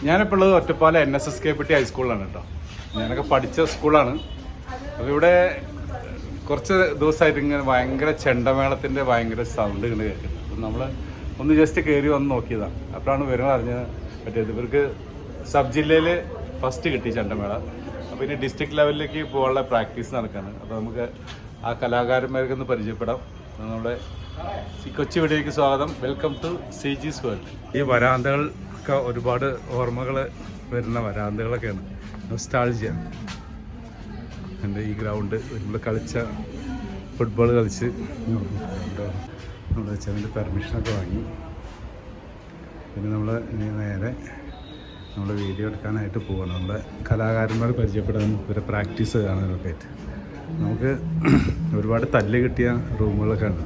ഞാനിപ്പോൾ ഉള്ളത് ഒറ്റപ്പാലം NSSKPT ഹൈസ്കൂളിലാണ് കേട്ടോ. ഞാനൊക്കെ പഠിച്ച സ്കൂളാണ്. അപ്പോൾ ഇവിടെ കുറച്ച് ദിവസമായിട്ട് ഇങ്ങനെ ഭയങ്കര ചെണ്ടമേളത്തിൻ്റെ ഭയങ്കര സൗണ്ട് ഇങ്ങനെ കേൾക്കുന്നത്. അപ്പം നമ്മൾ ഒന്ന് ജസ്റ്റ് കയറി വന്ന് നോക്കിയതാണ്. അപ്പോഴാണ് വരുന്നത് അറിഞ്ഞത് പറ്റിയത്. ഇവർക്ക് സബ് ജില്ലയിൽ ഫസ്റ്റ് കിട്ടി ചെണ്ടമേള. അപ്പോൾ ഇനി ഡിസ്ട്രിക്ട് ലെവലിലേക്ക് പോകാനുള്ള പ്രാക്ടീസ് നടക്കുകയാണ്. അപ്പോൾ നമുക്ക് ആ കലാകാരന്മാർക്കൊന്ന് പരിചയപ്പെടാം. നമ്മുടെ കൊച്ചു വീഡിയോയ്ക്ക് സ്വാഗതം. Welcome to CG's world. ഈ വരാന്തകൾ ഒക്കെ ഒരുപാട് ഓർമ്മകൾ വരുന്ന വരാന്തകളൊക്കെയാണ്. നൊസ്റ്റാൾജിയ. എൻ്റെ ഈ ഗ്രൗണ്ട് നമ്മൾ കളിച്ച ഫുട്ബോൾ കളിച്ച് നമ്മുടെ അച്ഛൻ്റെ പെർമിഷനൊക്കെ വാങ്ങി. പിന്നെ നമ്മൾ ഇനി നേരെ നമ്മൾ വീഡിയോ എടുക്കാനായിട്ട് പോകണം. നമ്മുടെ കലാകാരന്മാർ പരിചയപ്പെടാൻ ഇവരെ പ്രാക്ടീസ് കാണാനൊക്കെ ആയിട്ട്. നമുക്ക് ഒരുപാട് തല്ല് കിട്ടിയ റൂമുകളൊക്കെ ഉണ്ട്.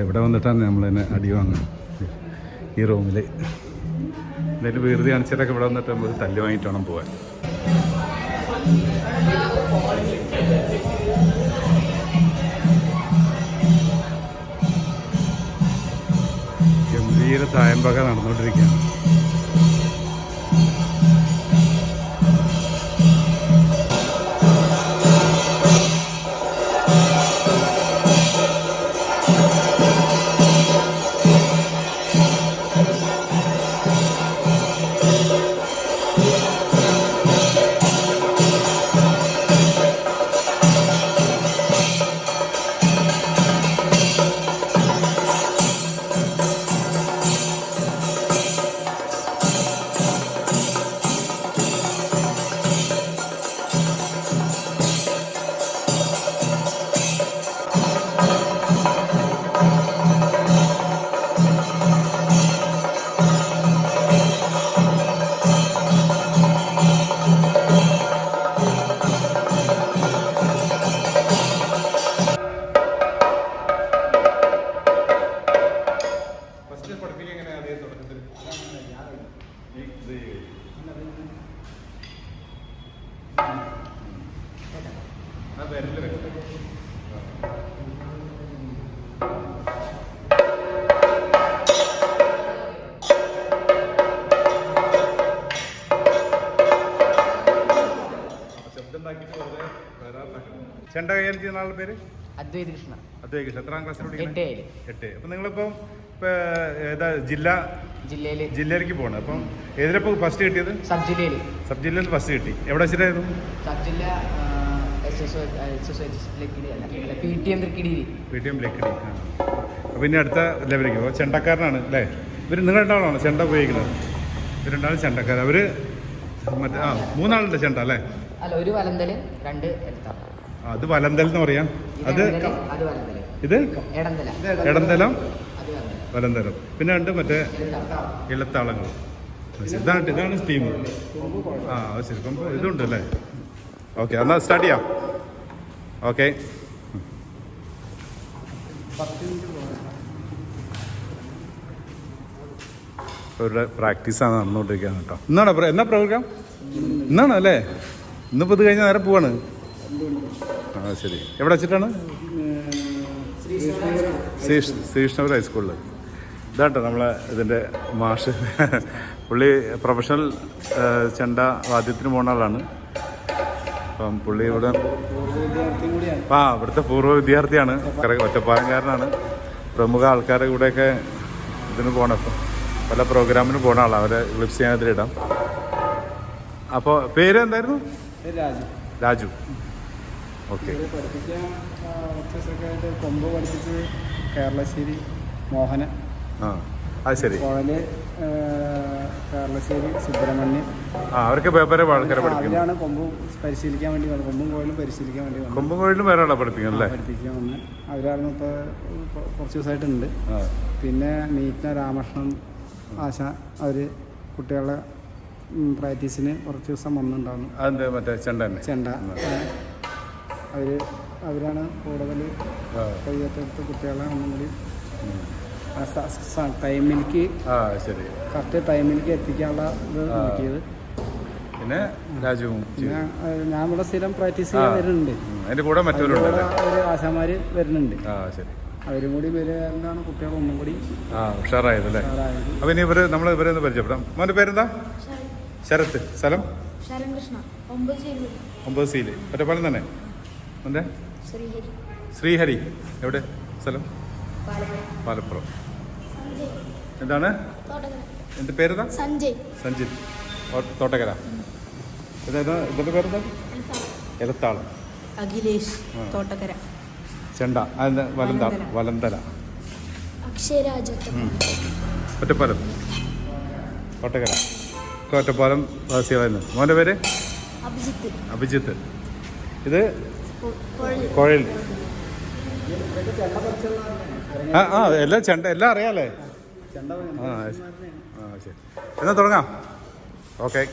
എവിടെ വന്നിട്ടാണ് നമ്മൾ തന്നെ അടി വാങ്ങുന്നത്. ഈ റൂമിൽ എന്തായാലും വീർതി കാണിച്ചിട്ടൊക്കെ ഇവിടെ വന്നിട്ട് നമുക്ക് തല്ല് വാങ്ങിയിട്ട് വേണം പോകാൻ. ഗംഭീര തായമ്പക നടന്നുകൊണ്ടിരിക്കുകയാണ്. ചെണ്ട കൈകാര്യം ചെയ്യുന്ന ആളുടെ പേര് അദ്വൈത് കൃഷ്ണ. അദ്വൈത് കൃഷ്ണ. എത്രാം ക്ലാസ്സിലൂടെ? 8. അപ്പം നിങ്ങളിപ്പം ഏതാ ജില്ലയിലേക്ക് പോകണം. അപ്പം ഏതിലിപ്പോൾ ഫസ്റ്റ് കിട്ടിയത്? സബ് ജില്ലയിൽ ഫസ്റ്റ് കിട്ടി. എവിടെ വെച്ചിട്ടായിരുന്നു? സബ് ജില്ല PTM ലക്കിടി. അപ്പം ഇനി അടുത്ത ലെവലിലേക്ക് പോകും. ചെണ്ടക്കാരനാണ് അല്ലേ ഇവർ? നിങ്ങൾ രണ്ടാളാണോ ചെണ്ട ഉപയോഗിക്കുന്നത്? ഇവർ രണ്ടാളും ചെണ്ടക്കാരൻ. അവർ മറ്റേ 3 ചെണ്ട അല്ലേ? അല്ല, ഒരു വലന്തല് 2 എഴുത്താം. അത് വലന്തൽ എന്ന് പറയാം. ഇത് ഇടന്തലം, വലന്തലം. പിന്നെ 2 മറ്റേ ഇളത്താളങ്ങൾ. ഇതാണ് സ്റ്റീം. അത് ശരി. അപ്പം ഇതുണ്ട് അല്ലേ? ഓക്കെ, എന്നാൽ സ്റ്റാർട്ട് ചെയ്യാം. ഓക്കെ, അവരുടെ പ്രാക്ടീസാണ് നടന്നുകൊണ്ടിരിക്കുകയാണ് കേട്ടോ. എന്നാ പ്രോഗ്രാം? ഇന്നാണ് അല്ലേ? ഇന്നിപ്പോൾ ഇത് കഴിഞ്ഞാൽ നേരെ പോവാണ്. ശരി. എവിടെ വെച്ചിട്ടാണ്? ശ്രീകൃഷ്ണപുരം ഹൈസ്കൂളിൽ. ഇതാട്ടോ നമ്മളെ ഇതിൻ്റെ മാഷ്. പുള്ളി പ്രൊഫഷണൽ ചെണ്ട വാദ്യത്തിന് പോകുന്ന ആളാണ്. അപ്പം പുള്ളി ഇവിടെ ഇവിടുത്തെ പൂർവ്വ വിദ്യാർത്ഥിയാണ്. ഒറ്റപ്പാലംകാരനാണ്. പ്രമുഖ ആൾക്കാരുടെ കൂടെയൊക്കെ ഇതിന് പോകണം. ഇപ്പം പല പ്രോഗ്രാമിന് പോകുന്ന ആളാണ്. അവരെ ക്ലിപ്സ് ചെയ്യാനത്തിലിടാം. അപ്പോൾ പേര് എന്തായിരുന്നു? രാജു. ഓക്കെ. കൊമ്പ് പഠിപ്പിച്ചത് കേരളശ്ശേരി മോഹന. അത് ശരി. കേരളശ്ശേരി സുബ്രഹ്മണ്യൻ. അവർക്ക് പേപ്പറെ ആൾക്കാരെ അവരാണ് കൊമ്പ് പരിശീലിക്കാൻ വേണ്ടി വന്നത്. കൊമ്പും കോയിലും പരിശീലിക്കാൻ വേണ്ടി വന്നു. കൊമ്പും കോയിലും വേറെ ആളെ പഠിപ്പിക്കാൻ വന്ന് അവരായിരുന്നു. ഇപ്പോൾ കുറച്ച് ദിവസമായിട്ടുണ്ട്. പിന്നെ മീറ്റ്ന രാമകൃഷ്ണൻ ആശ അവർ കുട്ടികളെ പ്രാക്ടീസിന് കുറച്ച് ദിവസം വന്നിട്ടുണ്ടായിരുന്നു. അതെന്താ മറ്റേ ചെണ്ട അവരാണ് കൂടുതൽ കയ്യെടുത്ത് കുട്ടികളെ ഒന്നും കൂടി ടൈമിലേക്ക് കറക്റ്റ് ടൈമിലേക്ക് എത്തിക്കാനുള്ള ഇത് നോക്കിയത്. പിന്നെ രാജുവും ഞാൻ ഇവിടെ സ്ഥിരം പ്രാക്ടീസ് ചെയ്യാൻ വരുന്നുണ്ട്. അതിന്റെ കൂടെ മറ്റൊരു ആശാമാര് വരുന്നുണ്ട്. അവരും കൂടി വരാനാണ് കുട്ടികൾ ഒന്നും കൂടി ഉഷാറായത് അല്ലേ? ഉഷാറായത്. അപ്പം ഇനി ഇവരെ ഒന്ന് പരിചയപ്പെടാം. മോൻ്റെ പേരെന്താ? ശരത്ത്. സ്ഥലം? ശരൺകൃഷ്ണ 9 സീല് ഒറ്റപ്പാലം തന്നെ. മോൻ്റെ? ശ്രീഹരി. എവിടെ സ്ഥലം? പാലപ്പുറം. എന്താണ് എൻ്റെ പേരെന്താ? സഞ്ജിത്ത്. തോട്ടക്കര. ഇതിൻ്റെ പേരെന്താ? എലത്താളം. അഖിലേഷ് തോട്ടക്കര. ചെണ്ട. വലന്തല. അക്ഷയരാജ് ഒറ്റപ്പാലം. തോട്ടക്കര. ഒറ്റപ്പാലം വാസികളായിരുന്നു. മോൻ്റെ പേര്? അഭിജിത്ത്. ഇത് കുഴൽ. എല്ലാം ചെണ്ട എല്ലാം അറിയാലേ? ശരി, എന്നാ തുടങ്ങാം. ഓക്കെ.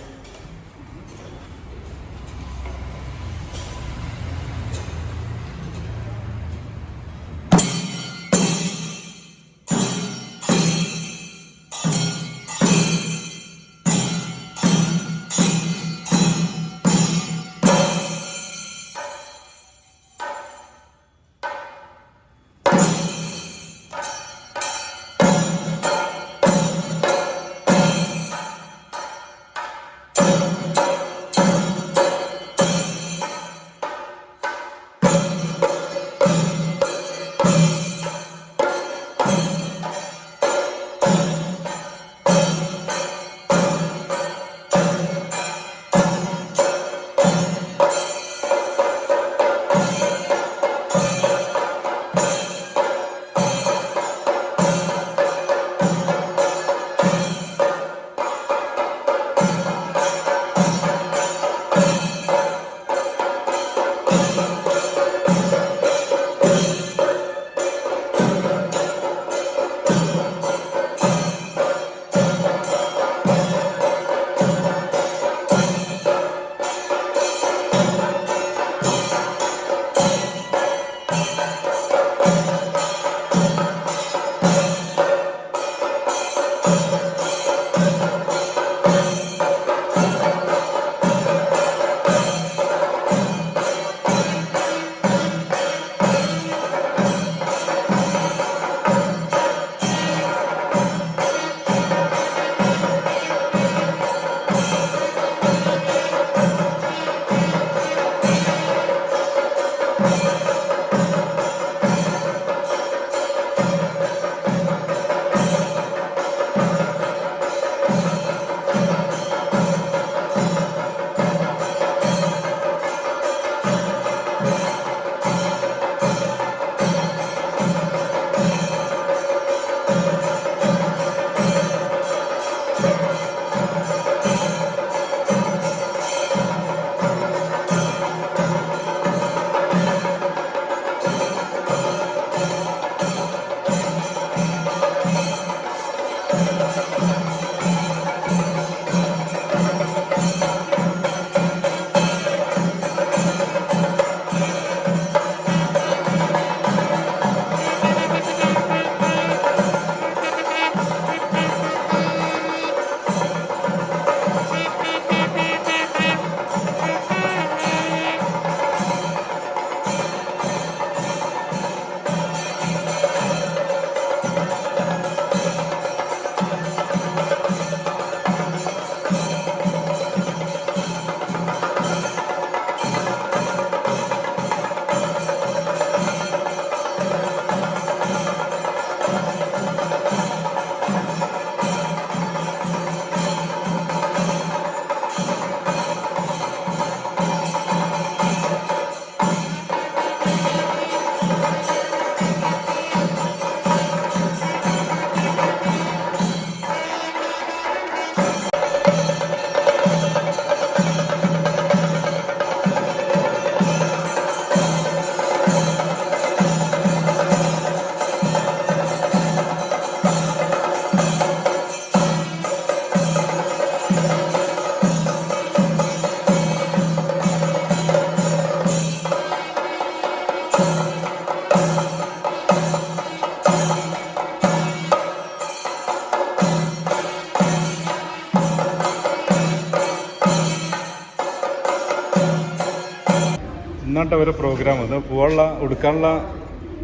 ഇന്നാട്ട് അവരെ പ്രോഗ്രാം വന്ന് പോകാനുള്ള ഉടുക്കാനുള്ള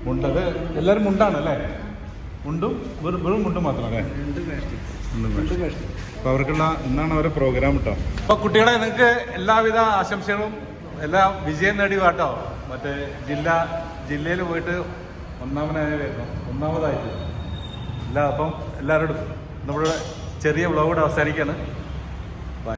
മുണ്ടത് എല്ലാവരും മുണ്ടാണ് അല്ലേ? മുണ്ടും വെറും മുണ്ടും മാത്രം അല്ലേ? അപ്പോൾ അവർക്കുള്ള ഇന്നാണ് അവരുടെ പ്രോഗ്രാം കേട്ടോ. അപ്പോൾ കുട്ടികളെ നിങ്ങൾക്ക് എല്ലാവിധ ആശംസകളും എല്ലാം വിജയം നേടി കേട്ടോ. മറ്റേ ജില്ലയിൽ പോയിട്ട് ഒന്നാമതായിട്ട് ഇല്ല. അപ്പം എല്ലാവരോടും നമ്മുടെ ചെറിയ വ്ളോഗ് അവസാനിക്കുകയാണ്.